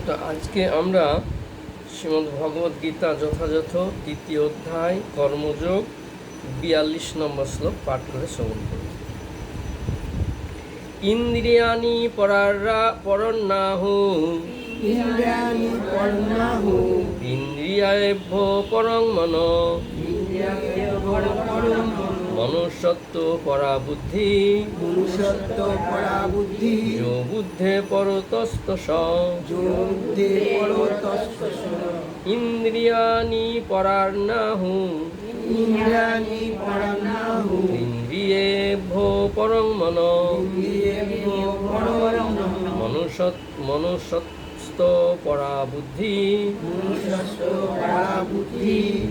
তো আজকে আমরা শ্রীমদ্ ভগবদ গীতা যথাযথ দ্বিতীয় অধ্যায় কর্মযোগ 42 নম্বর শ্লোক পাঠ করে শ্রবণ করি। ইন্দ্রিয়াণি পরন্নাহু ইন্দ্রিয়াভ্য পরং মনো মনুষ্যত্ব পরা বুদ্ধি যো বুদ্ধে পরতস্তস ইন্দ্রিয়াণি পরার্নাহু ইন্দ্রিয়েভ্য পরং মনো মনুষ্যত্ব পরা বুদ্ধি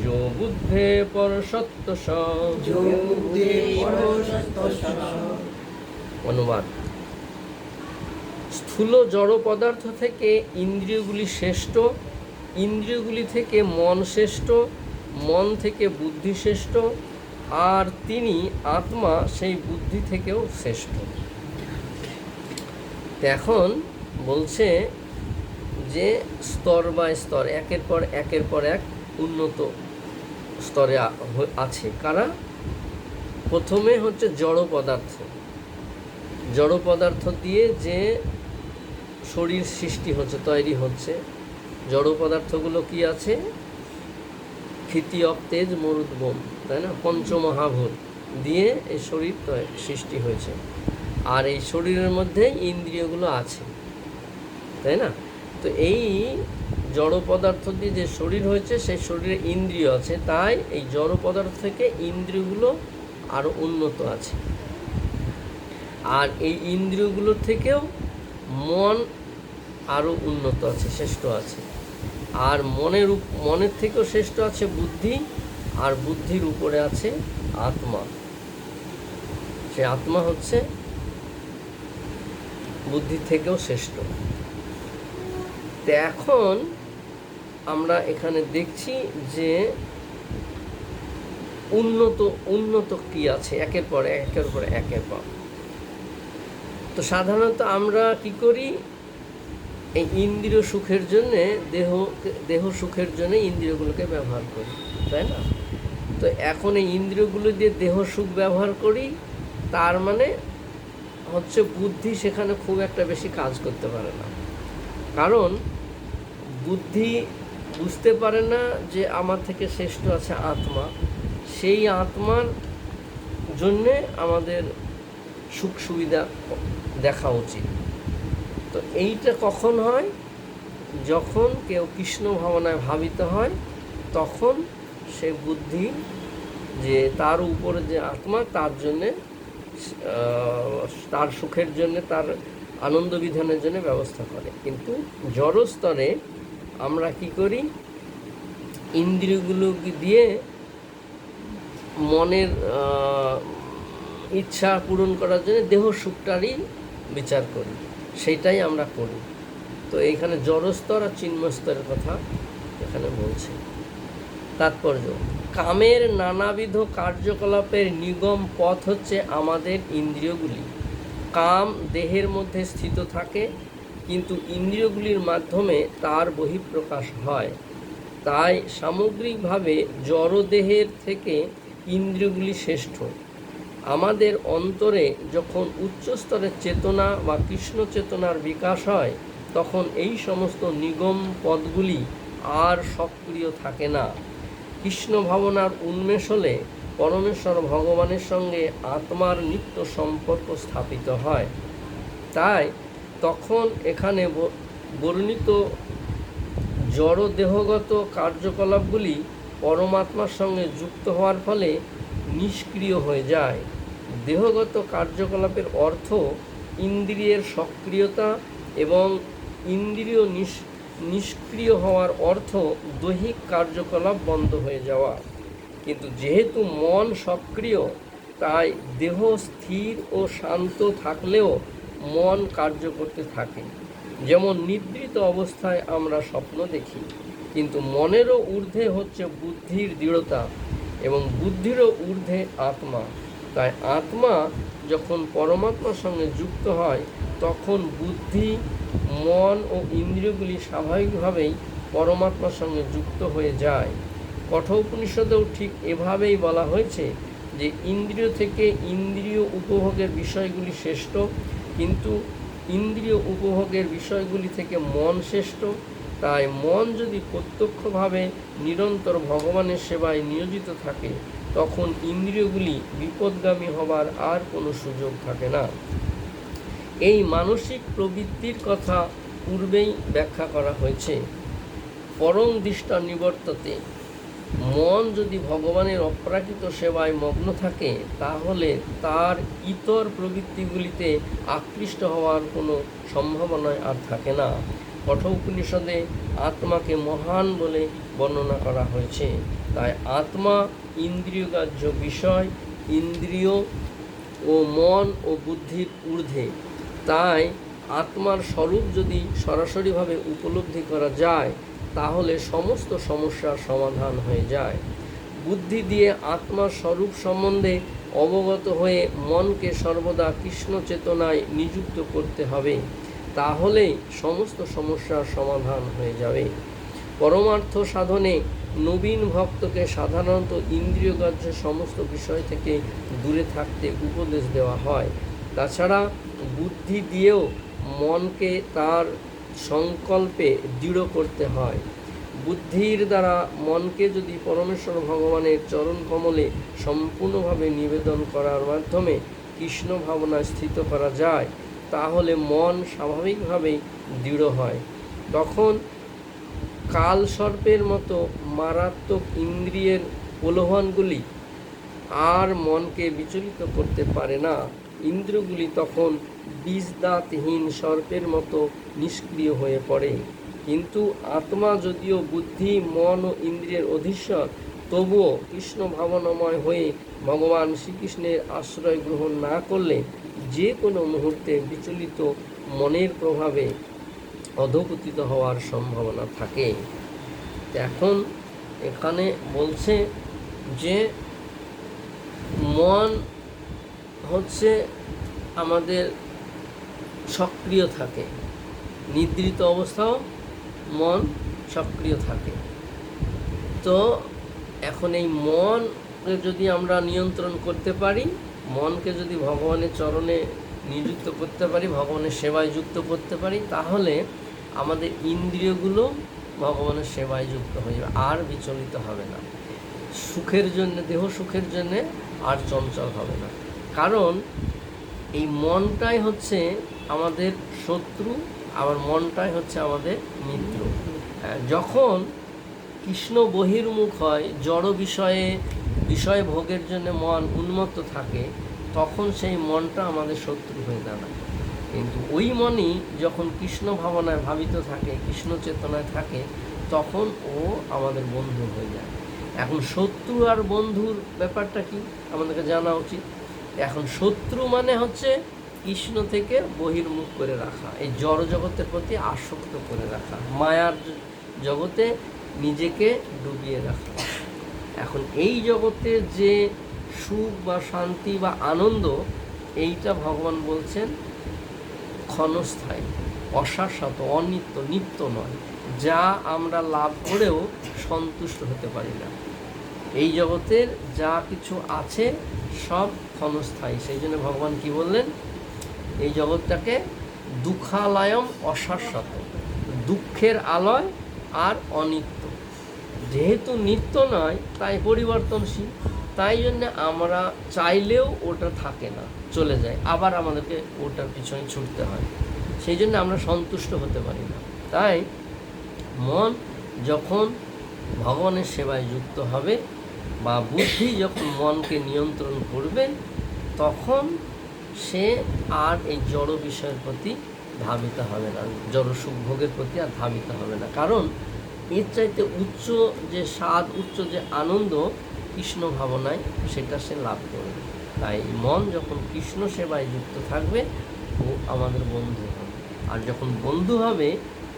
যো বুদ্ধে পরসত্তস। অনুবাদ: স্থূল জড় পদার্থ থেকে ইন্দ্রিয়গুলি শ্রেষ্ঠ, ইন্দ্রিয়গুলি থেকে মন শ্রেষ্ঠ, মন থেকে বুদ্ধি শ্রেষ্ঠ, আর তিনি আত্মা সেই বুদ্ধি থেকেও শ্রেষ্ঠ। এখন বলছে যে স্তর বাই স্তর, একের পর এক উন্নত স্তরে আছে কারা? প্রথমে হচ্ছে জড় পদার্থ। জড় পদার্থ দিয়ে যে শরীর সৃষ্টি হচ্ছে, তৈরি হচ্ছে, জড় পদার্থগুলো কি আছে? ক্ষিতি অপ তেজ মরুদ বোম, তাই না? পঞ্চমহাভূত দিয়ে এই শরীর সৃষ্টি হয়েছে, আর এই শরীরের মধ্যে ইন্দ্রিয়গুলো আছে, তাই না? তো এই জড় পদার্থ দিয়ে যে শরীর হয়েছে, সেই শরীরে ইন্দ্রিয় আছে, তাই এই জড় পদার্থ থেকে ইন্দ্রিয়গুলো আরও উন্নত আছে। আর এই ইন্দ্রিয়গুলোর থেকেও মন আরও উন্নত আছে, শ্রেষ্ঠ আছে। আর মনের থেকেও শ্রেষ্ঠ আছে বুদ্ধি, আর বুদ্ধির উপরে আছে আত্মা। সে আত্মা হচ্ছে বুদ্ধির থেকেও শ্রেষ্ঠ। তো এখন আমরা এখানে দেখছি যে উন্নত কি আছে, একের পর একের পর। তো সাধারণত আমরা কি করি? এই ইন্দ্রিয় সুখের জন্যে, দেহ সুখের জন্য ইন্দ্রিয়গুলোকে ব্যবহার করি, তাই না? তো এখন এই ইন্দ্রিয়গুলো দিয়ে দেহ সুখ ব্যবহার করি, তার মানে হচ্ছে বুদ্ধি সেখানে খুব একটা বেশি কাজ করতে পারে না। কারণ বুদ্ধি বুঝতে পারে না যে আমার থেকে শ্রেষ্ঠ আছে আত্মা। সেই আত্মার জন্যে আমাদের সুখ সুবিধা দেখা উচিত। তো এইটা কখন হয়? যখন কেউ কৃষ্ণ ভাবনায় ভাবিত হয়, তখন সে বুদ্ধি যে তার উপরে যে আত্মা, তার জন্যে, তার সুখের জন্যে, তার আনন্দ বিধানের জন্য ব্যবস্থা করে। কিন্তু জড় স্তরে আমরা কি করি? ইন্দ্রিয়গুলো দিয়ে মনের ইচ্ছা পূরণ করার জন্য দেহ সুখটারই বিচার করি, সেইটাই আমরা করি। তো এইখানে জড়স্তর আর চিন্মস্তরের কথা এখানে বলছে। তাৎপর্য: কামের নানাবিধ কার্যকলাপের নিগম পথ হচ্ছে আমাদের ইন্দ্রিয়গুলি। কাম দেহের মধ্যে স্থিত থাকে, কিন্তু ইন্দ্রিয়গুলির মাধ্যমে তার বহিঃপ্রকাশ হয়। তাই সামগ্রিকভাবে জড়দেহের থেকে ইন্দ্রিয়গুলি শ্রেষ্ঠ। আমাদের অন্তরে যখন উচ্চ স্তরের চেতনা বা কৃষ্ণ চেতনার বিকাশ হয়, তখন এই সমস্ত নিগম পদগুলি আর সক্রিয় থাকে না। কৃষ্ণ ভাবনার উন্মেষ হলে পরমেশ্বর ভগবানের সঙ্গে আত্মার নিত্য সম্পর্ক স্থাপিত হয়। তাই তখন এখানে বর্ণিত জড় দেহগত কার্যকলাপগুলি পরমাত্মার সঙ্গে যুক্ত হওয়ার ফলে নিষ্ক্রিয় হয়ে যায়। দেহগত কার্যকলাপের অর্থ ইন্দ্রিয়ের সক্রিয়তা, এবং ইন্দ্রিয় নিষ্ক্রিয় হওয়ার অর্থ দৈহিক কার্যকলাপ বন্ধ হয়ে যাওয়া। কিন্তু যেহেতু মন সক্রিয়, তাই দেহ স্থির ও শান্ত থাকলেও মন কার্য করতে থাকে। যেমন নিদ্রিত অবস্থায় আমরা স্বপ্ন দেখি, কিন্তু মনেরও ঊর্ধ্বে হচ্ছে বুদ্ধির দৃঢ়তা, এবং বুদ্ধিরও ঊর্ধ্বে আত্মা। তাই আত্মা যখন পরমাত্মার সঙ্গে যুক্ত হয়, তখন বুদ্ধি, মন ও ইন্দ্রিয়গুলি স্বাভাবিকভাবেই পরমাত্মার সঙ্গে যুক্ত হয়ে যায়। কঠোপনিষদেও ঠিক এভাবেই বলা হয়েছে যে ইন্দ্রিয় থেকে ইন্দ্রিয় উপভোগের বিষয়গুলি শ্রেষ্ঠ, কিন্তু ইন্দ্রিয় উপভোগের বিষয়গুলি থেকে মন শ্রেষ্ঠ। তাই মন যদি প্রত্যক্ষভাবে নিরন্তর ভগবানের সেবায় নিয়োজিত থাকে, তখন ইন্দ্রিয়গুলি বিপদগামী হবার আর কোনো সুযোগ থাকে না। এই মানসিক প্রবৃত্তির কথা পূর্বেই ব্যাখ্যা করা হয়েছে। পরং দৃষ্টা নিবর্ততে, মন যদি ভগবানের অপ্রাকৃত সেবায় মগ্ন থাকে, তাহলে তার ইতর প্রবৃত্তিগুলিতে আকৃষ্ট হওয়ার কোনো সম্ভাবনাই আর থাকে না। কঠোপনিষদে আত্মাকে মহান বলে বর্ণনা করা হয়েছে। তাই আত্মা ইন্দ্রিয়গ্রাহ্য বিষয়, ইন্দ্রিয় ও মন ও বুদ্ধির ঊর্ধ্বে। তাই আত্মার স্বরূপ যদি সরাসরিভাবে উপলব্ধি করা যায়, তাহলে সমস্ত সমস্যার সমাধান হয়ে যায়। বুদ্ধি দিয়ে আত্মার স্বরূপ সম্বন্ধে অবগত হয়ে মনকে সর্বদা কৃষ্ণ চেতনায় নিযুক্ত করতে হবে, তাহলেই সমস্ত সমস্যার সমাধান হয়ে যাবে। পরমার্থ সাধনে নবীন ভক্তকে সাধারণত ইন্দ্রিয়গ্রাহ্য সমস্ত বিষয় থেকে দূরে থাকতে উপদেশ দেওয়া হয়। তাছাড়া বুদ্ধি দিয়েও মনকে তার সংকল্পে দৃঢ় করতে হয়। বুদ্ধির দ্বারা মনকে যদি পরমেশ্বর ভগবানের চরণ কমলে সম্পূর্ণভাবে নিবেদন করার মাধ্যমে কৃষ্ণ ভাবনায় স্থিত করা যায়, তাহলে মন স্বাভাবিকভাবেই দৃঢ় হয়। তখন কালসর্পের মতো মারাত্মক ইন্দ্রিয়ের প্রলোভনগুলি আর মনকে বিচলিত করতে পারে না। ইন্দ্রিয়গুলি তখন বীজদাঁতহীন সর্পের মতো নিষ্ক্রিয় হয়ে পড়ে। কিন্তু আত্মা যদিও বুদ্ধি, মন ও ইন্দ্রিয়ের অধীশ্বর, তবুও কৃষ্ণ ভাবনাময় হয়ে ভগবান শ্রীকৃষ্ণের আশ্রয় গ্রহণ না করলে যে কোনো মুহূর্তে বিচলিত মনের প্রভাবে অধঃপতিত হওয়ার সম্ভাবনা থাকে। এখন এখানে বলছে যে মন হচ্ছে আমাদের সক্রিয় থাকে, নিদ্রিত অবস্থাও মন সক্রিয় থাকে। তো এখন এই মনকে যদি আমরা নিয়ন্ত্রণ করতে পারি, মনকে যদি ভগবানের চরণে নিযুক্ত করতে পারি, ভগবানের সেবায় যুক্ত করতে পারি, তাহলে আমাদের ইন্দ্রিয়গুলো ভগবানের সেবায় যুক্ত হয়ে যাবে, আর বিচলিত হবে না। সুখের জন্য, দেহ সুখের জন্যে আর চঞ্চল হবে না। কারণ এই মনটাই হচ্ছে আমাদের শত্রু, আবার মনটাই হচ্ছে আমাদের মিত্র। যখন কৃষ্ণ বহির্মুখ হয়, জড় বিষয়ে ভোগের জন্য মন উন্মত্ত থাকে, তখন সেই মনটা আমাদের শত্রু হয়ে দাঁড়ায়। কিন্তু ওই মনই যখন কৃষ্ণ ভাবনায় ভাবিত থাকে, কৃষ্ণ চেতনায় থাকে, তখন ও আমাদের বন্ধু হয়ে যায়। এখন শত্রু আর বন্ধুর ব্যাপারটা কি আমাদেরকে জানা উচিত। এখন শত্রু মানে হচ্ছে কৃষ্ণ থেকে বহির্মুখ করে রাখা, এই জড় জগতের প্রতি আসক্ত করে রাখা, মায়ার জগতে নিজেকে ডুবিয়ে রাখা। এখন এই জগতে যে সুখ বা শান্তি বা আনন্দ, এইটা ভগবান বলছেন ক্ষণস্থায়ী, অশাশ্বত, অনিত্য, নিত্য নয়, যা আমরা লাভ করেও সন্তুষ্ট হতে পারি না। এই জগতের যা কিছু আছে সব ক্ষণস্থায়ী। সেই জন্য ভগবান কি বললেন, এই জগৎটাকে দুঃখালয়ম অশাশ্বত, দুঃখের আলয় আর অনিত্য। যেহেতু নিত্য নয়, তাই পরিবর্তনশীল। তাই জন্য আমরা চাইলেও ওটা থাকে না, চলে যায়, আবার আমাদেরকে ওটার পিছনে ছুটতে হয়। সেই জন্য আমরা সন্তুষ্ট হতে পারি না। তাই মন যখন ভগবানের সেবায় যুক্ত হবে বা বুদ্ধি যখন মনকে নিয়ন্ত্রণ করবে, তখন সে আর এই জড় বিষয়ের প্রতি ধাবিত হবে না, জড় সুখভোগের প্রতি আর ধাবিত হবে না। কারণ এর চাইতে উচ্চ যে স্বাদ, উচ্চ যে আনন্দ কৃষ্ণ ভাবনায়, সেটা সে লাভ করবে। তাই মন যখন কৃষ্ণ সেবায় যুক্ত থাকবে, ও আমাদের বন্ধু হবে। আর যখন বন্ধু হবে,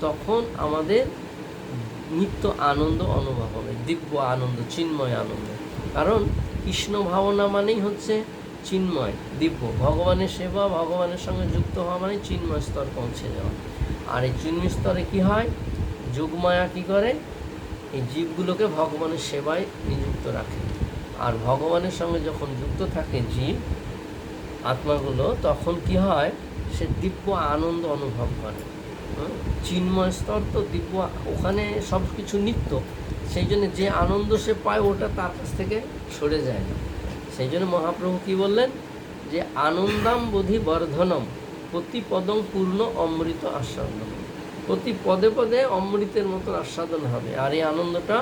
তখন আমাদের নিত্য আনন্দ অনুভব হবে, দিব্য আনন্দ, চিন্ময় আনন্দ। কারণ কৃষ্ণ ভাবনা মানেই হচ্ছে চিন্ময় দিব্য। ভগবানের সেবা, ভগবানের সঙ্গে যুক্ত হওয়া মানে চিন্ময় স্তর পৌঁছে যাওয়া। আর এই চিন্ময় স্তরে কী হয়, যোগমায়া কী করে, এই জীবগুলোকে ভগবানের সেবায় নিযুক্ত রাখে। আর ভগবানের সঙ্গে যখন যুক্ত থাকে জীব আত্মাগুলো, তখন কি হয়, সে দিব্য আনন্দ অনুভব করে। চিন্ময় স্তর তো দিব্য, ওখানে সব কিছু নিত্য, সেই জন্য যে আনন্দ সে পায় ওটা তার কাছ থেকে সরে যায় না। সেই জন্য মহাপ্রভু কি বললেন, যে আনন্দাম বোধি বর্ধনম প্রতি পদং পূর্ণ অমৃত আস্বাদন। প্রতি পদে পদে অমৃতের মতো আস্বাদন হবে, আর এই আনন্দটা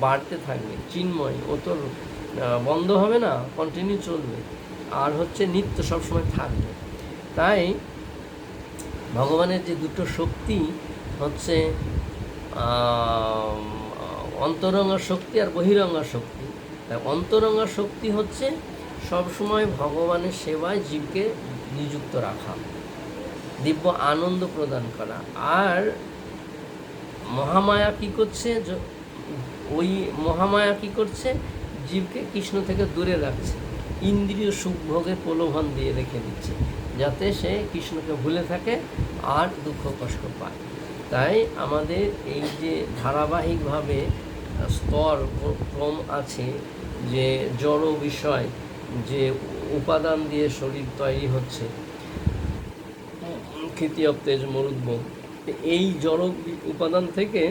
বাড়তে থাকবে। চিন্ময়, ও তো বন্ধ হবে না, কন্টিনিউ চলবে, আর হচ্ছে নিত্য সবসময় থাকবে। তাই ভগবানের যে দুটো শক্তি হচ্ছে অন্তরঙ্গা শক্তি আর বহিরঙ্গা শক্তি। তাই অন্তরঙ্গা শক্তি হচ্ছে সবসময় ভগবানের সেবায় জীবকে নিযুক্ত রাখা, দিব্য আনন্দ প্রদান করা। আর মহামায়া কী করছে, ওই মহামায়া কী করছে, জীবকে কৃষ্ণ থেকে দূরে রাখছে, ইন্দ্রিয় সুখভোগের প্রলোভন দিয়ে রেখে দিচ্ছে, যাতে সে কৃষ্ণকে ভুলে থাকে আর দুঃখ কষ্ট পায়। তাই আমাদের এই যে ধারাবাহিকভাবে স্তর ক্রম আছে, যে জড় বিষয়, যে উপাদান দিয়ে শরীর তৈরি হচ্ছে, ক্ষিতীয় তেজ মরুদ্ভ, এই জড় উপাদান থেকে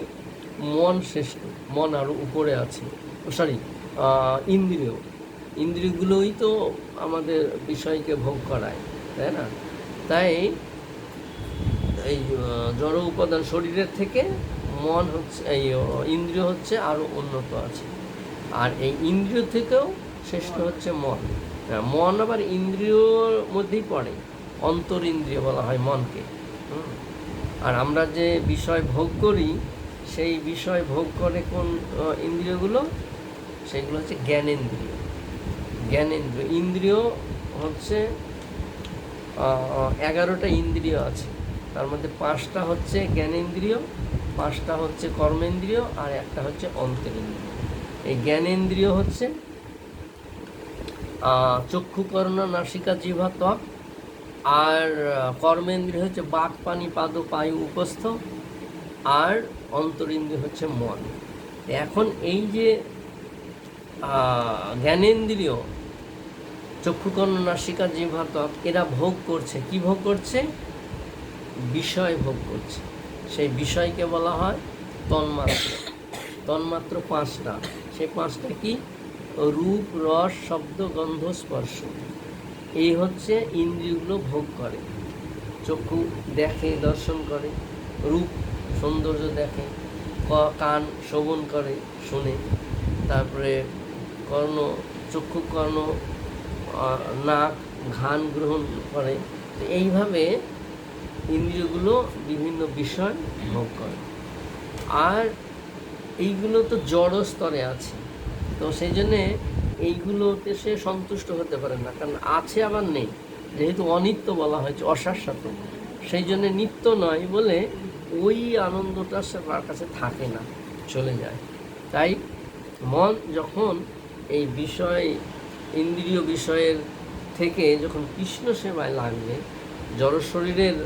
মন শ্রেষ্ঠ, মন আরও উপরে আছে। ইন্দ্রিয়গুলোই তো আমাদের বিষয়কে ভোগ করায়, তাই না? তাই এই জড় উপাদান শরীরের থেকে মন হচ্ছে, এই ইন্দ্রিয় হচ্ছে আরও উন্নত আছে। আর এই ইন্দ্রিয় থেকেও শ্রেষ্ঠ হচ্ছে মন। মন আবার ইন্দ্রিয়র মধ্যেই পড়ে, অন্তর ইন্দ্রিয় বলা হয় মনকে। আর আমরা যে বিষয় ভোগ করি, সেই বিষয় ভোগ করে কোন ইন্দ্রিয়গুলো, সেগুলো হচ্ছে জ্ঞানেন্দ্রিয়। ইন্দ্রিয় হচ্ছে 11টা ইন্দ্রিয় আছে, তার মধ্যে 5টা হচ্ছে জ্ঞানেন্দ্রিয়, 5টা হচ্ছে কর্মেন্দ্রিয়, আর একটা হচ্ছে অন্তরেন্দ্রিয়। এই জ্ঞানেন্দ্রিয় হচ্ছে চক্ষু, কর্ণ, নাসিকা, জিহ্বা, ত্বক। আর কর্মেন্দ্রিয় হচ্ছে বাক, পানি, পাদ, পায়ু, উপস্থ। আর অন্তরিন্দ্রিয় হচ্ছে মন। এখন এই যে জ্ঞানেন্দ্রিয়, চক্ষু, কর্ণ, নাসিকা, জিহ্বা, ত্বক, এরা ভোগ করছে, কি ভোগ করছে, বিষয় ভোগ করছে। সেই বিষয়কে বলা হয় তন্মাত্র। তন্মাত্র 5টা, সেই 5টা কি, রূপ, রস, শব্দ, গন্ধ, স্পর্শ। এই হচ্ছে ইন্দ্রিয়গুলো ভোগ করে। চক্ষু দেখে, দর্শন করে, রূপ সৌন্দর্য দেখে, কান শ্রবণ করে, শুনে, তারপরে কর্ণ, চক্ষু কর্ণ, নাক ঘ্রাণ গ্রহণ করে। তো এইভাবে ইন্দ্রিয়গুলো বিভিন্ন বিষয় ভোগ করে। আর এইগুলো তো জড় স্তরে আছে, তো সেই জন্যে এইগুলোতে সে সন্তুষ্ট হতে পারে না, কারণ আছে আবার নেই, যেহেতু অনিত্য বলা হয়েছে, অশাশ্বত, সেই জন্যে নিত্য নয় বলে ওই আনন্দটা সে তার কাছে থাকে না, চলে যায়। তাই মন যখন এই বিষয়, ইন্দ্রিয় বিষয়ের থেকে যখন কৃষ্ণ সেবায় লাগবে, জড় শরীরের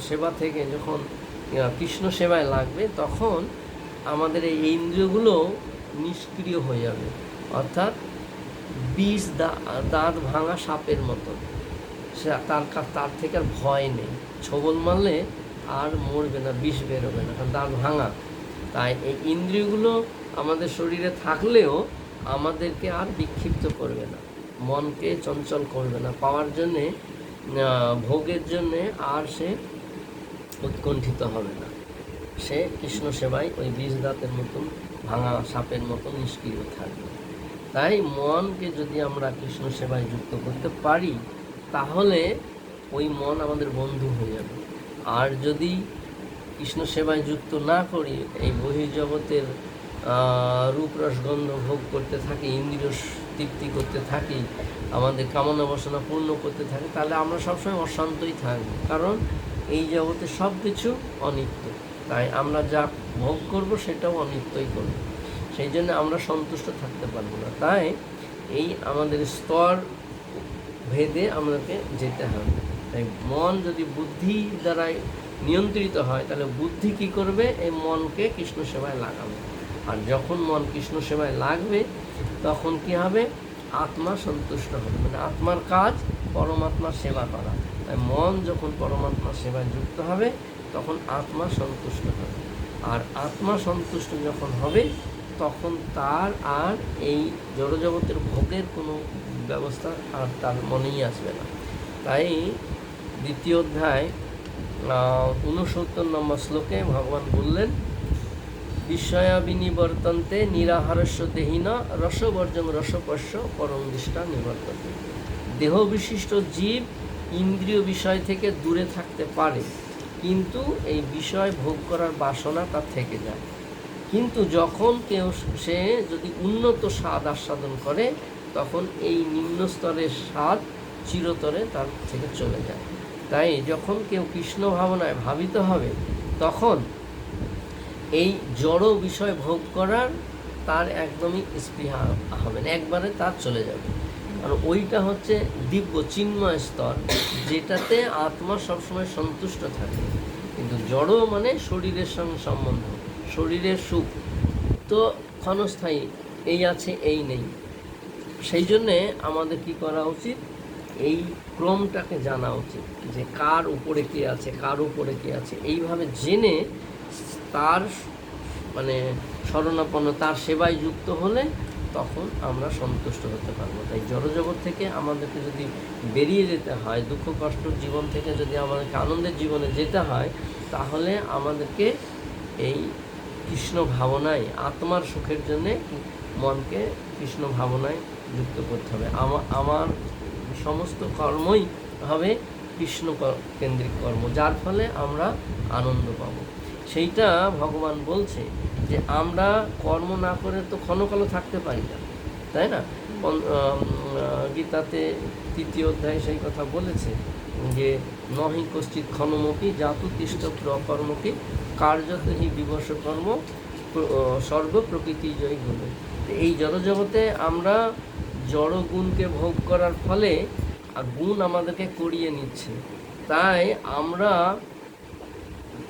সেবা থেকে যখন কৃষ্ণ সেবায় লাগবে, তখন আমাদের এই ইন্দ্রিয়গুলো নিষ্ক্রিয় হয়ে যাবে, অর্থাৎ বিষ দাঁত ভাঙা সাপের মতো। সে তার থেকে আর ভয় নেই, ছোবল মারলে আর মরবে না, বিষ বেরোবে না, কারণ দাঁত ভাঙা। তাই এই ইন্দ্রিয়গুলো আমাদের শরীরে থাকলেও আমাদেরকে আর বিক্ষিপ্ত করবে না, মনকে চঞ্চল করবে না, পাওয়ার জন্যে, ভোগের জন্যে আর সে উৎকণ্ঠিত হবে না। সে কৃষ্ণ সেবায় ওই বিষ দাঁতের মতন ভাঙা সাপের মতন নিষ্ক্রিয় থাকবে। তাই মনকে যদি আমরা কৃষ্ণ সেবায় যুক্ত করতে পারি, তাহলে ওই মন আমাদের বন্ধু হয়ে যাবে। আর যদি কৃষ্ণ সেবায় যুক্ত না করি, এই বহির্জগতের রূপ, রসগন্ধ ভোগ করতে থাকি, ইন্দ্রিয় তৃপ্তি করতে থাকি, আমাদের কামনা বাসনা পূর্ণ করতে থাকি, তাহলে আমরা সবসময় অশান্তই থাকব, কারণ এই জগতে সব কিছু অনিত্য। তাই আমরা যা ভোগ করব সেটাও অনিত্যই করব, সেই জন্য আমরা সন্তুষ্ট থাকতে পারবো না। তাই এই আমাদের স্তর ভেদে আমাদেরকে যেতে হবে। তাই মন যদি বুদ্ধি দ্বারাই নিয়ন্ত্রিত হয়, তাহলে বুদ্ধি কী করবে? এই মনকে কৃষ্ণ সেবায় লাগাবে। আর যখন মন কৃষ্ণ সেবায় লাগবে, তখন কি হবে? আত্মা সন্তুষ্ট হবে। মানে আত্মার কাজ পরমাত্মার সেবা করা। তাই মন যখন পরমাত্মার সেবায় যুক্ত হবে, তখন আত্মা সন্তুষ্ট হবে। আর আত্মা সন্তুষ্ট যখন হবে, তখন তার আর এই জড়জগতের ভোগের কোনো ব্যবস্থা আর তার মনেই আসবে না। তাই দ্বিতীয় অধ্যায় 69 নম্বর শ্লোকে ভগবান বললেন, বিষয়া বিনিবর্তন্তে নিরাহারস্য দেহিনা রসবর্জং রসপস্য পরম দৃষ্টা নিবর্তন্তে। দেহ বিশিষ্ট জীব ইন্দ্রিয় বিষয় থেকে দূরে থাকতে পারে, কিন্তু এই বিষয় ভোগ করার বাসনা তার থেকে যায়। কিন্তু যখন কেউ সে যদি উন্নত স্বাদ আস্বাদন করে, তখন এই নিম্ন স্তরের স্বাদ চিরতরে তার থেকে চলে যায়। তাই যখন কেউ কৃষ্ণ ভাবনায় ভাবিত হবে, তখন এই জড় বিষয় ভোগ করার তার একদমই স্পৃহা হবে না, একবারে তার চলে যাবে। কারণ ওইটা হচ্ছে দিব্য চিন্ময় স্তর, যেটাতে আত্মা সবসময় সন্তুষ্ট থাকে। কিন্তু জড় মানে শরীরের সঙ্গে সম্বন্ধ, শরীরের সুখ তো ক্ষণস্থায়ী, এই আছে এই নেই। সেই জন্যে আমাদের কি করা উচিত? এই ক্রমটাকে জানা উচিত, যে কার উপরে কে আছে, কার উপরে কে আছে। এইভাবে জেনে তার মানে শরণাপন্ন, তার সেবায় যুক্ত হলে তখন আমরা সন্তুষ্ট হতে পারবো। তাই জড়জগৎ থেকে আমাদেরকে যদি বেরিয়ে যেতে হয়, দুঃখ কষ্ট জীবন থেকে যদি আমাদেরকে আনন্দের জীবনে যেতে হয়, তাহলে আমাদেরকে এই কৃষ্ণ ভাবনায়, আত্মার সুখের জন্যে মনকে কৃষ্ণ ভাবনায় যুক্ত করতে হবে। আমার সমস্ত কর্মই হবে কৃষ্ণ কেন্দ্রিক কর্ম, যার ফলে আমরা আনন্দ পাব। সেইটা ভগবান বলছে যে আমরা কর্ম না করে তো ক্ষণকালও থাকতে পারি না, তাই না? গীতাতে 3 অধ্যায় সেই কথা বলেছে যে নহি কশ্চিৎ ক্ষণমপি জাতু তিষ্ঠ কর্মকে কার্যত হি বিবশ কর্ম স্বর্গ প্রকৃতি জয় গুণে। এই জড়জগতে আমরা জড় গুণকে ভোগ করার ফলে গুণ আমাদেরকে করিয়ে নিচ্ছে, তাই আমরা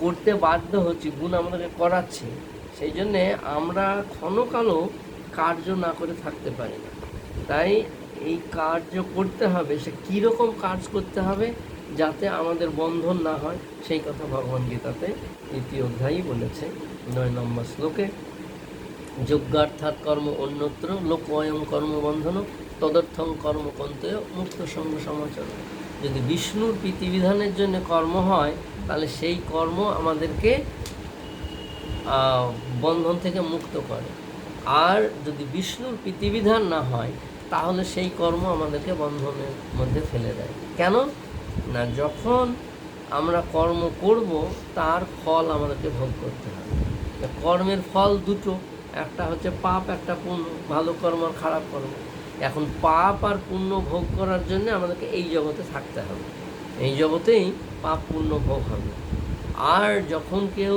করতে বাধ্য হচ্ছি, গুণ আমাদেরকে করাচ্ছে। সেই জন্যে আমরা ক্ষণকালও কার্য না করে থাকতে পারি না। তাই এই কার্য করতে হবে, সে কীরকম কাজ করতে হবে যাতে আমাদের বন্ধন না হয়, সেই কথা ভগবান গীতাতে 3 অধ্যায়ই বলেছে 9 নম্বর শ্লোকে। যজ্ঞার্থাৎ কর্ম অন্যত্র লোক অয়ং কর্মবন্ধন তদর্থং কর্ম কন্তয় মুক্ত সঙ্গ সমাচার। যদি বিষ্ণুর প্রীতিবিধানের জন্য কর্ম হয়, তাহলে সেই কর্ম আমাদেরকে বন্ধন থেকে মুক্ত করে। আর যদি বিষ্ণুর প্রীতিবিধান না হয়, তাহলে সেই কর্ম আমাদেরকে বন্ধনের মধ্যে ফেলে দেয়। কেন না? যখন আমরা কর্ম করব, তার ফল আমাদেরকে ভোগ করতে হবে। কর্মের ফল দুটো, একটা হচ্ছে পাপ, একটা পুণ্য, ভালো কর্ম আর খারাপ কর্ম। এখন পাপ আর পুণ্য ভোগ করার জন্য আমাদেরকে এই জগতে থাকতে হবে, এই জগতেই পাপ পুণ্য ভোগ হবে। আর যখন কেউ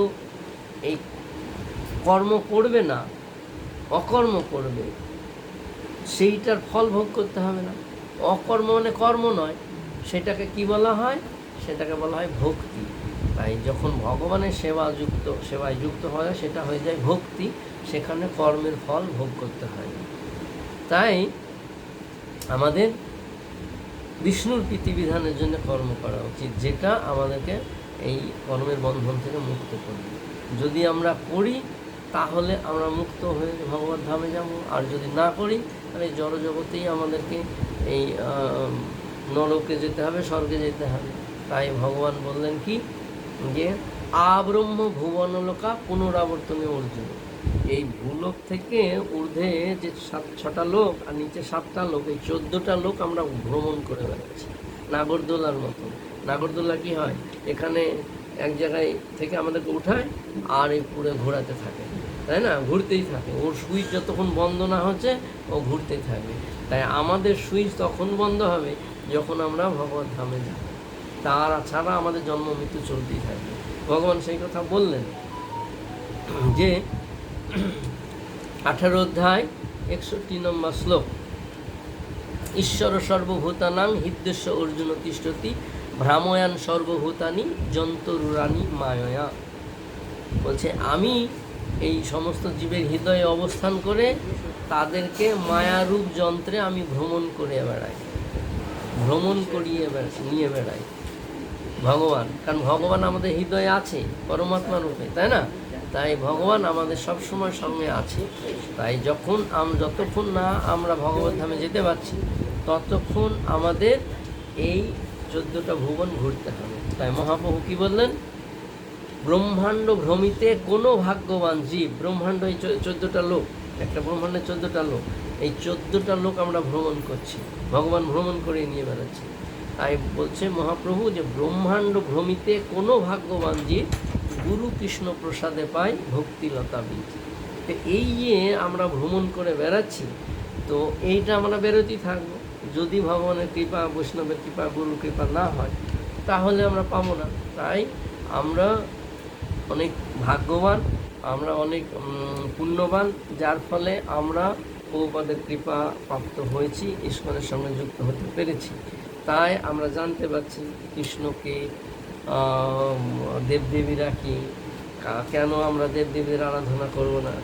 এই কর্ম করবে না, অকর্ম করবে, সেইটার ফল ভোগ করতে হবে না। অকর্ম মানে কর্ম নয়, সেটাকে কি বলা হয়? সেটাকে বলা হয় ভক্তি। তাই যখন ভগবানের সেবায় যুক্ত হয়, সেটা হয়ে যায় ভক্তি, সেখানে কর্মের ফল ভোগ করতে হয় না। তাই আমাদের বিষ্ণুর প্রীতিবিধানের জন্য কর্ম করা উচিত, যেটা আমাদেরকে এই কর্মের বন্ধন থেকে মুক্ত করবে। যদি আমরা করি, তাহলে আমরা মুক্ত হয়ে ভগবত ধামে যাব। আর যদি না করি, তাহলে জড়জগতেই আমাদেরকে এই নরকে যেতে হবে, স্বর্গে যেতে হবে। তাই ভগবান বললেন কি, যে আব্রহ্ম ভুবনলোকা পুনরাবর্তনে অর্জুন। এই ভূলোক থেকে ঊর্ধ্বে যে 6টা লোক আর নিচে 7টা লোক, এই 14টা লোক আমরা ভ্রমণ করে বেড়াচ্ছি নাগরদোলার মতো। নাগরদোলা কি হয়? এখানে এক জায়গায় থেকে আমাদেরকে উঠায় আর এই পুরো ঘোরাতে থাকে, তাই না? ঘুরতেই থাকে। ওর সুইচ যতক্ষণ বন্ধ না হচ্ছে, ও ঘুরতেই থাকবে। তাই আমাদের সুইচ তখন বন্ধ হবে যখন আমরা ভগবত ধামে যাব। তার ছাড়া আমাদের জন্ম মৃত্যু চলতেই থাকবে। ভগবান সেই কথা বললেন যে 18 অধ্যায় 61 নম্বর শ্লোক, ঈশ্বর সর্বভূতানাং হৃদ্যস্য অর্জুন তিষ্ঠতি ভ্রাময়ান সর্বভূতানি যন্তরুরানি মায়য়া। বলছে আমি এই সমস্ত জীবের হৃদয়ে অবস্থান করে তাদেরকে মায়ারূপ যন্ত্রে আমি ভ্রমণ করে বেড়াই, ভ্রমণ করিয়ে নিয়ে বেড়াই ভগবান। কারণ ভগবান আমাদের হৃদয়ে আছে পরমাত্মা রূপে, তাই না? তাই ভগবান আমাদের সব সময় সঙ্গে আছে। তাই যতক্ষণ না আমরা ভগবত ধামে যেতে পারছি ততক্ষণ আমাদের এই 14টা ভুবন ঘুরতে হবে। তাই মহাপ্রভু কি বললেন? ব্রহ্মাণ্ড ভ্রমিতে কোনো ভাগ্যবান জীব, ব্রহ্মাণ্ড এই 14টা লোক, একটা ব্রহ্মাণ্ডের 14টা লোক, এই 14টা লোক আমরা ভ্রমণ করছি, ভগবান ভ্রমণ করে নিয়ে বেড়াচ্ছি। তাই বলছে মহাপ্রভু যে ব্রহ্মাণ্ড ভ্রমিতে কোনো ভাগ্যবান জীব গুরু কৃষ্ণ প্রসাদে পাই ভক্তিলতা বীজ। তো এই যে আমরা ভ্রমণ করে বেড়াচ্ছি, তো এইটা আমরা বেরোতেই থাকবো। যদি ভগবানের কৃপা, বৈষ্ণবের কৃপা, গুরুর কৃপা না হয় তাহলে আমরা পাবো না। তাই আমরা অনেক ভাগ্যবান, আমরা অনেক পুণ্যবান, যার ফলে আমরা প্রভুপাদের কৃপা প্রাপ্ত হয়েছি, ইস্কনের সঙ্গে যুক্ত হতে পেরেছি। তাই আমরা জানতে পারছি কৃষ্ণকে, দেবদেবীরা কি, কেন আমরা দেবদেবীর আরাধনা করব না,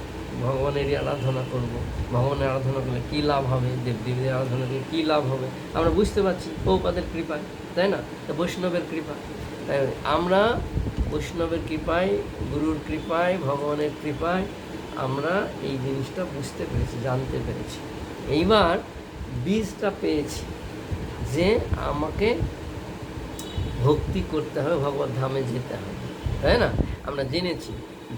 ভগবানেরই আরাধনা করব। ভগবানের আরাধনা করলে কী লাভ হবে, দেবদেবীর আরাধনা করলে কী লাভ হবে আমরা বুঝতে পারছি প্রভুপাদের কৃপায়, তাই না? তো বৈষ্ণবের কৃপা, তাই আমরা বৈষ্ণবের কৃপায়, গুরুর কৃপায়, ভগবানের কৃপায় আমরা এই জিনিসটা বুঝতে পেরেছি, জানতে পেরেছি। এইবার বীজটা পেয়েছি যে আমাকে ভক্তি করতে হবে, ভগবত ধামে যেতে হবে, তাই না? আমরা জেনেছি,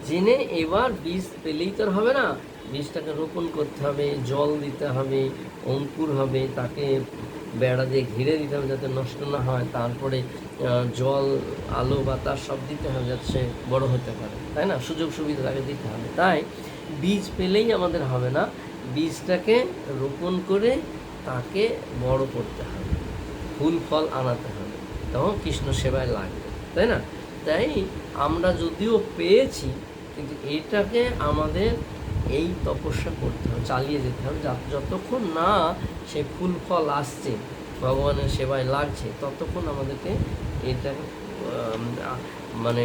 জেনে এবার বীজ পেলেই তো হবে না, বীজটাকে রোপণ করতে হবে, জল দিতে হবে, অঙ্কুর হবে, তাকে বেড়া দিয়ে ঘিরে দিতে হবে যাতে নষ্ট না হয়, তারপরে জল, আলো, বাতাস সব দিতে হবে যাতে সে বড় হতে পারে, তাই না? সুযোগ সুবিধা তাকে দিতে হবে। তাই বীজ পেলেই আমাদের হবে না, বীজটাকে রোপণ করে তাকে বড় করতে হবে, ফুল ফল আনাতে হবে, তখন কৃষ্ণ সেবায় লাগবে, তাই না? তাই আমরা যদিও পেয়েছি, কিন্তু এইটাকে আমাদের এই তপস্যা করতে হবে, চালিয়ে যেতে হবে, যতক্ষণ না সে ফুল ফল আসছে, ভগবানের সেবায় লাগছে, ততক্ষণ আমাদেরকে এটা মানে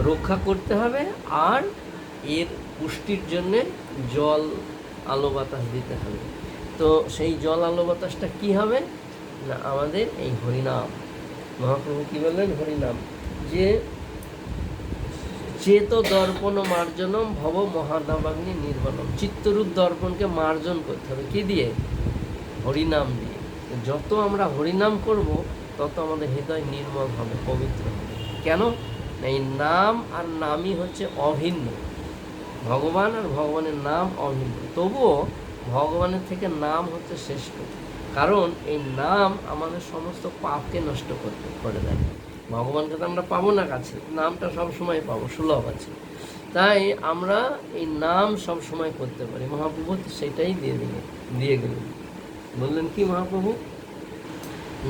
রক্ষা করতে হবে। আর এর পুষ্টির জন্যে জল, আলো, বাতাস দিতে হবে। তো সেই জল, আলো, বাতাসটা কী হবে না, আমাদের এই হরিনাম। মহাপ্রভু কী বললেন? হরিনাম, যে চেত দর্পণ মার্জনম ভব মহাদাবাগ্নি নির্বাণম। চিত্তরূপ দর্পণকে মার্জন করতে হবে কি দিয়ে? হরিনাম দিয়ে। যত আমরা হরিনাম করব তত আমাদের হৃদয় নির্মল হবে, পবিত্র হবে। কেন? এই নাম আর নামই হচ্ছে অভিন্ন, ভগবান আর ভগবানের নাম অভিন্ন, তবুও ভগবানের থেকে নাম হচ্ছে শ্রেষ্ঠ। কারণ এই নাম আমাদের সমস্ত পাপকে নষ্ট করে দেয়। ভগবানকে তো আমরা পাবো না কাছে, নামটা সব সময় পাবো, সুলভ আছে। তাই আমরা এই নাম সব সময় করতে পারি। মহাপ্রভু সেটাই দিয়ে গেলেন। বললেন কি মহাপ্রভু?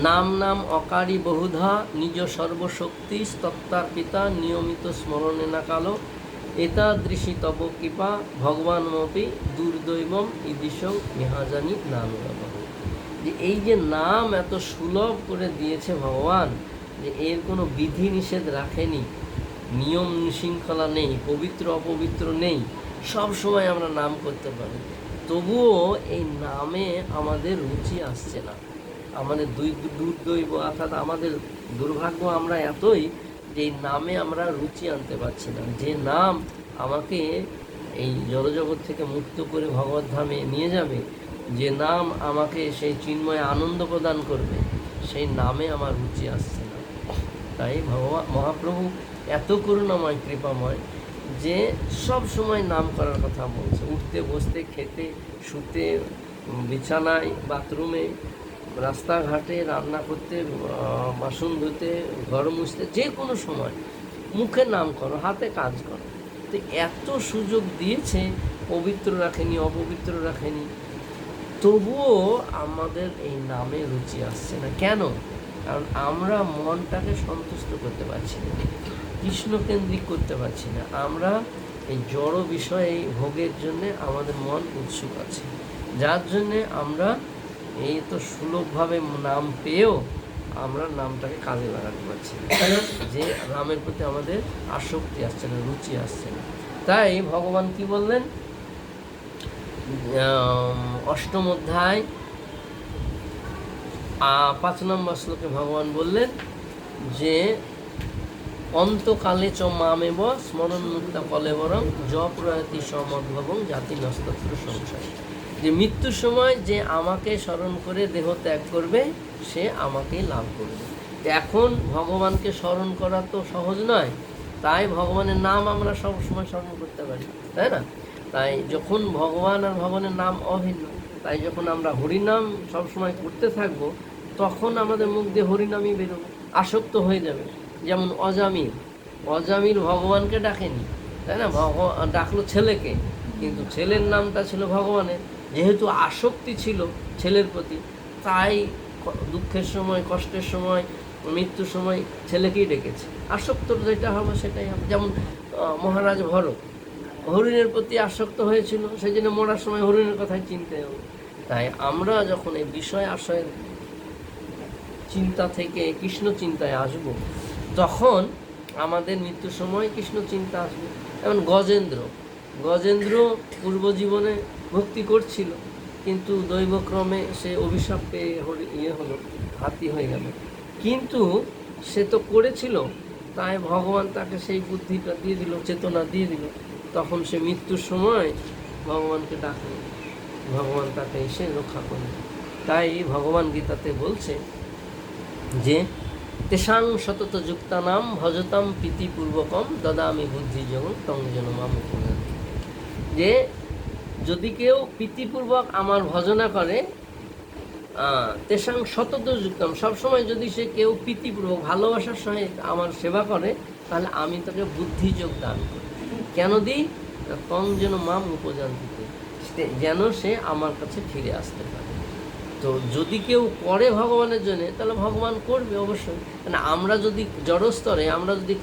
নাম নাম অকারী বহুধা নিজ সর্বশক্তি তত্ত্বার পিতা নিয়মিত স্মরণে না কালো এতাদৃশী তব কৃপা ভগবানমপি দুর্দৈবম ঈদিশং ইহাজানি নাম। যে এই যে নাম এত সুলভ করে দিয়েছে ভগবান, যে এর কোনো বিধি নিষেধ রাখেনি, নিয়ম শৃঙ্খলা নেই, পবিত্র অপবিত্র নেই, সব সময় আমরা নাম করতে পারি, তবুও এই নামে আমাদের রুচি আসছে না। আমাদের দুর্দৈব, অর্থাৎ আমাদের দুর্ভাগ্য আমরা এতই যে এই নামে আমরা রুচি আনতে পারছি না। যে নাম আমাকে এই জড়জগৎ থেকে মুক্ত করে ভগবত ধামে নিয়ে যাবে, যে নাম আমাকে সেই চিন্ময় আনন্দ প্রদান করবে, সেই নামে আমার রুচি আসছে না। তাই মহাপ্রভু এত করুণাময়, কৃপাময়, যে সব সময় নাম করার কথা বলছে। উঠতে, বসতে, খেতে, শুতে, বিছানায়, বাথরুমে, রাস্তাঘাটে, রান্না করতে, বাসন ধুতে, ঘর মুছতে, যে কোনো সময় মুখে নাম করো, হাতে কাজ করো। তো এত সুযোগ দিয়েছে, পবিত্র রাখেনি, অপবিত্র রাখেনি, তবুও আমাদের এই নামে রুচি আসছে না। কেন? কারণ আমরা মনটাকে সন্তুষ্ট করতে পারছি না, কৃষ্ণকেন্দ্রিক করতে পারছি না। আমরা এই জড় বিষয়ে, এই ভোগের জন্যে আমাদের মন উৎসুক আছে, যার জন্যে আমরা এই তো সুলভভাবে নাম পেয়েও আমরা নামটাকে কাজে লাগাতে পারছি না, যে নামের প্রতি আমাদের আসক্তি আসছে না, রুচি আসছে না। তাই ভগবান কি বললেন, অষ্টম অধ্যায় 5 নম্বর শ্লোকে ভগবান বললেন যে অন্তকালে চ মামেব স্মরণ মুক্তা কলেবরং জ প্রয়াতি সমদ্ভবং জাতি নস্তত্র সংশয়, যে মৃত্যুর সময় যে আমাকে স্মরণ করে দেহ ত্যাগ করবে সে আমাকেই লাভ করবে। এখন ভগবানকে স্মরণ করা তো সহজ নয়, তাই ভগবানের নাম আমরা সবসময় স্মরণ করতে পারি, তাই না? তাই যখন ভগবান আর ভগবানের নাম অভিন্ন, তাই যখন আমরা হরিনাম সবসময় করতে থাকবো তখন আমাদের মুখ দিয়ে হরিনামই বেরোবে, আসক্ত হয়ে যাবে। যেমন অজামিল ভগবানকে ডাকেনি, তাই না? ডাকলো ছেলেকে, কিন্তু ছেলের নামটা ছিল ভগবানের। যেহেতু আসক্তি ছিল ছেলের প্রতি, তাই দুঃখের সময়, কষ্টের সময়, মৃত্যুর সময় ছেলেকেই ডেকেছে। আসক্ত যেটা হবে সেটাই হবে। যেমন মহারাজ ভরত হরিণের প্রতি আসক্ত হয়েছিল, সেই জন্য মরার সময় হরিণের কথাই চিনতে হবে। তাই আমরা যখন এই বিষয় আশয়ের চিন্তা থেকে কৃষ্ণ চিন্তায় আসব, তখন আমাদের মৃত্যুর সময় কৃষ্ণ চিন্তা আসবে। যেমন গজেন্দ্র পূর্ব জীবনে ভক্তি করছিল, কিন্তু দৈবক্রমে সে অভিশাপ পেয়ে হলো, হাতি হয়ে গেল। কিন্তু সে তো করেছিল, তাই ভগবান তাকে সেই বুদ্ধিটা দিয়ে দিল, চেতনা দিয়ে দিল। তখন সে মৃত্যুর সময় ভগবানকে ডাকল, ভগবান তাকে এসে রক্ষা করল। তাই ভগবান গীতাতে বলছে যে তেষাং সতত যুক্তানাম ভজতাম প্রীতিপূর্বকম দদামি বুদ্ধিযোগ তং যেন মাম উপজাতি, যে যদি কেউ প্রীতিপূর্বক আমার ভজনা করে, তেষাং সতত যুক্তম, সবসময় যদি সে কেউ প্রীতিপূর্বক ভালোবাসার সহিত আমার সেবা করে, তাহলে আমি তাকে বুদ্ধিযোগ দান করি। কেন দিই? তং যেন মাম উপজান্তিতে, যেন সে আমার কাছে ফিরে আসতে পারে। তো যদি কেউ করে ভগবানের জন্যে, তাহলে ভগবান করবে অবশ্যই। মানে আমরা যদি জড়স্তরে আমরা যদি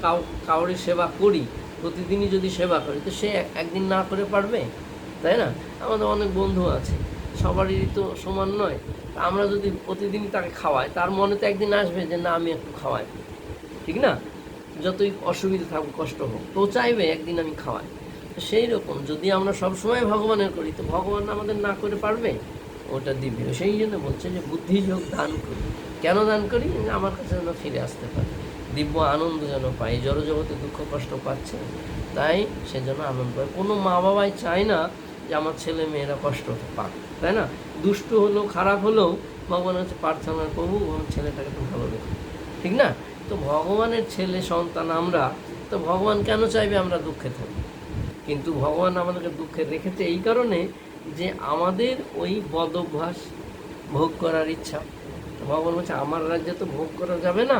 কাউরি সেবা করি, প্রতিদিনই যদি সেবা করি, তো সে একদিন না করে পারবে, তাই না? আমাদের অনেক বন্ধু আছে, সবারই তো সমান নয়। আমরা যদি প্রতিদিনই তাকে খাওয়াই, তার মনে তো একদিন আসবে যে না, আমি একটু খাওয়াই, ঠিক না? যতই অসুবিধা থাকুক, কষ্ট হোক, তো চাইবে একদিন আমি খাওয়াই। তো সেই রকম যদি আমরা সবসময় ভগবানের করি, তো ভগবান আমাদের না করে পারবে? ওটা দিব্য। সেই জন্য বলছে যে বুদ্ধিযোগ দান করি। কেন দান করি? আমার কাছে যেন ফিরে আসতে পারে, দিব্য আনন্দ যেন পায়। জড়জগতে দুঃখ কষ্ট পাচ্ছে, তাই সে যেন আনন্দ পায়। কোনো মা বাবাই চায় না যে আমার ছেলে মেয়েরা কষ্ট পাক, তাই না? দুষ্টু হলেও, খারাপ হলেও ভগবানের কাছে প্রার্থনা করবো আমার ছেলেটাকে তো ভালো রেখো, ঠিক না? তো ভগবানের ছেলে সন্তান আমরা, তো ভগবান কেন চাইবে আমরা দুঃখে থাকি? কিন্তু ভগবান আমাদেরকে দুঃখে রেখেছে এই কারণে যে আমাদের ওই বদ অভ্যাস, ভোগ করার ইচ্ছা। ভগবান বলছে আমার রাজ্যে তো ভোগ করা যাবে না,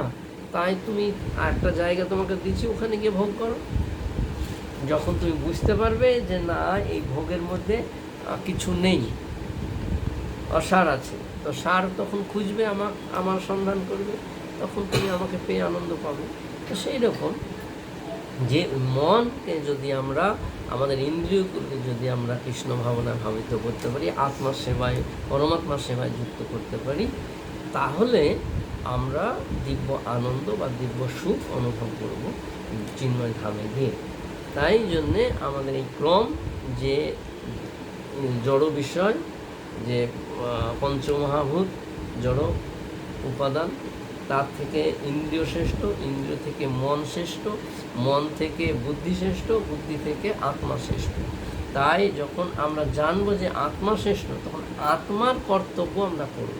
তাই তুমি একটা জায়গা তোমাকে দিচ্ছি, ওখানে গিয়ে ভোগ করো। যখন তুমি বুঝতে পারবে যে না, এই ভোগের মধ্যে কিছু নেই, অসার আছে, তো সার তখন খুঁজবে, আমার সন্ধান করবে, তখন তুমি আমাকে পেয়ে আনন্দ পাবে। তো সেই রকম যে মনকে যদি আমরা, আমাদের ইন্দ্রিয়গুলোকে যদি আমরা কৃষ্ণ ভাবনা ভাবিত করতে পারি, আত্মার সেবায়, পরমাত্মার সেবায় যুক্ত করতে পারি, তাহলে আমরা দিব্য আনন্দ বা দিব্য সুখ অনুভব করব চিন্ময় ধামে গিয়ে। তাই জন্যে আমাদের এই ক্রম, যে জড় বিষয়, যে পঞ্চমহাভূত জড় উপাদান, তার থেকে ইন্দ্রিয় শ্রেষ্ঠ, ইন্দ্রিয় থেকে মন শ্রেষ্ঠ, মন থেকে বুদ্ধি শ্রেষ্ঠ, বুদ্ধি থেকে আত্মা শ্রেষ্ঠ। তাই যখন আমরা জানবো যে আত্মা শ্রেষ্ঠ, তখন আত্মার কর্তব্য আমরা করব।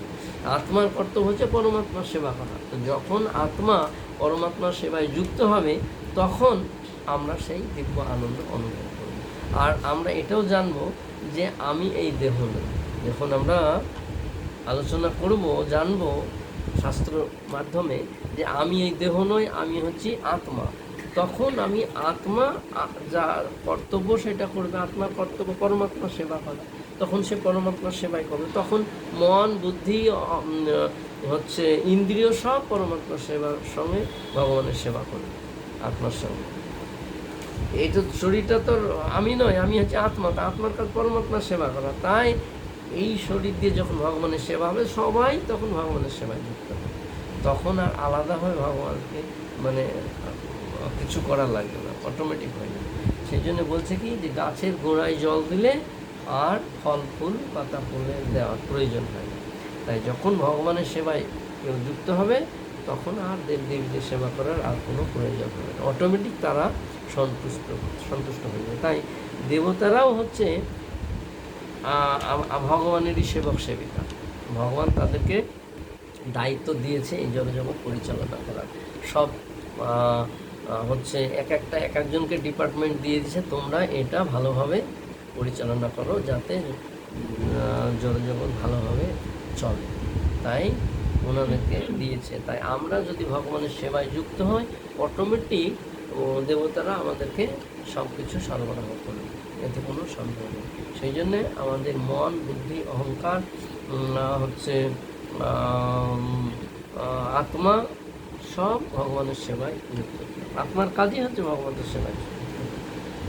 আত্মার কর্তব্য হচ্ছে পরমাত্মার সেবা করা। তো যখন আত্মা পরমাত্মার সেবায় যুক্ত হবে, তখন আমরা সেই দিব্য আনন্দ অনুভব করব। আর আমরা এটাও জানবো যে আমি এই দেহ নই। যখন আমরা আলোচনা করব, জানবো শাস্ত্র মাধ্যমে যে আমি এই দেহ নই, আমি হচ্ছি আত্মা, তখন আমি আত্মা যা কর্তব্য সেটা করবে। আত্মার কর্তব্য পরমাত্মার সেবা করা, তখন সে পরমাত্মার সেবাই করবে। তখন মন, বুদ্ধি, হচ্ছে ইন্দ্রিয় সব পরমাত্মার সেবার সঙ্গে ভগবানের সেবা করবে, আত্মার সঙ্গে। এই তো শরীরটা তো আমি নয়, আমি হচ্ছে আত্মা, তা আত্মার কাজ পরমাত্মার সেবা করা। তাই এই শরীর দিয়ে যখন ভগবানের সেবা হবে, সবাই তখন ভগবানের সেবায় যুক্ত হবে। তখন আর আলাদাভাবে ভগবানকে মানে কিছু করা লাগবে না, অটোমেটিক হয়ে যাবে। সেই জন্য বলছে কি যে গাছের গোড়ায় জল দিলে আর ফল ফুল পাতা ফুলে দেওয়ার প্রয়োজন হয় না। তাই যখন ভগবানের সেবায় কেউ যুক্ত হবে, তখন আর দেবদেবীদের সেবা করার আর কোনো প্রয়োজন হবে না, অটোমেটিক তারা সন্তুষ্ট হয়ে যাবে। তাই দেবতারাও হচ্ছে ভগবানেরই সেবক সেবিকা। ভগবান তাদেরকে দায়িত্ব দিয়েছে এই জগৎ পরিচালনা করার। সব হচ্ছে এক একজনকে ডিপার্টমেন্ট দিয়ে দিয়েছে, তোমরা এটা ভালোভাবে পরিচালনা করো যাতে জগৎ ভালোভাবে চলে। তাই ওনাদেরকে দিয়েছে। তাই আমরা যদি ভগবানের সেবায় যুক্ত হই, অটোমেটিক দেবতারা আমাদেরকে সব কিছু সরবরাহ করবে, এতে কোনো সন্দেহ নেই। সেই জন্যে আমাদের মন, বুদ্ধি, অহংকার হচ্ছে আত্মা সব ভগবানের সেবায় যুক্ত। আত্মার কাজই হচ্ছে ভগবানের সেবায় যুক্ত।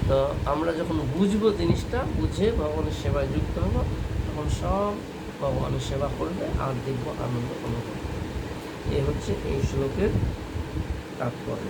তো আমরা যখন বুঝবো জিনিসটা, বুঝে ভগবানের সেবায় যুক্ত হব, তখন সব ভগবানের সেবা করবে আর দেখব আনন্দ অনুভব করবে। এই হচ্ছে এই শ্লোকের তাৎপর্য।